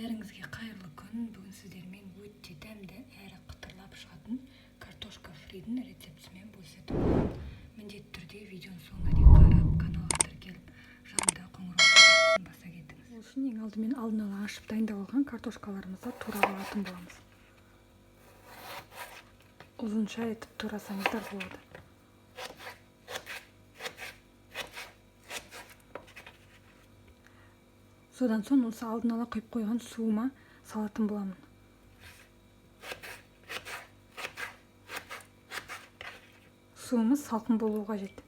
Бәріңізге қайырлы күн. Бүгін сіздермен өте дәмді әрі қытырлап шығатын картошка фридің рецептісімен бөлісетін боламын. Міндетті түрде видеоның соңына дейін қарап, каналға тіркеліп, жанында қоңырау сызығын баса кетіңіз. Ол үшін ең алдымен алдын ала ашып дайындап алған картошкаларымызды турап алатын боламыз. Ұзынша етіп турасаңыздар болады. Содан соң осы алдын ала құйып қойған суыма салатын боламын. Суымыз салқын болуы қажет.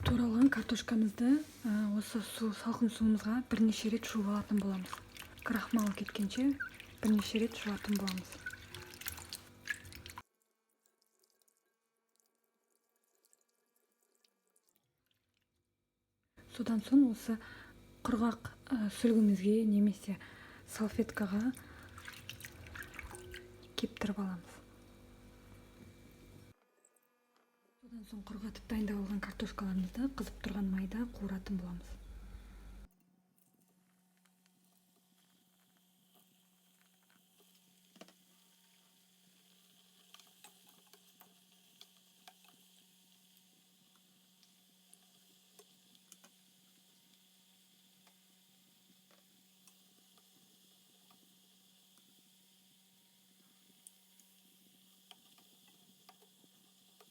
Туралған картошкамызды осы салқын суымызға бірнеше рет жуып алатын боламыз. Крахмалы кеткенше бірнеше рет жуатын боламыз. Содан соң осы құрғақ сүлгімізге немесе салфеткаға кептіріп аламыз. Содан соң құрғатып дайындап алған картошкаларымызды қызып тұрған майда қуыратын боламыз.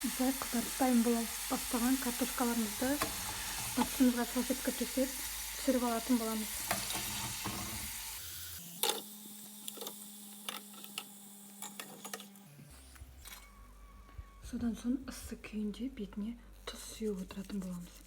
Осылай қызарып дайын бола бастаған картошкаларымызды астымызға салфетка төсеп түсіріп алатын боламыз. Содан соң ыссы күйінде бетіне тұз сеуіп отыратын боламыз.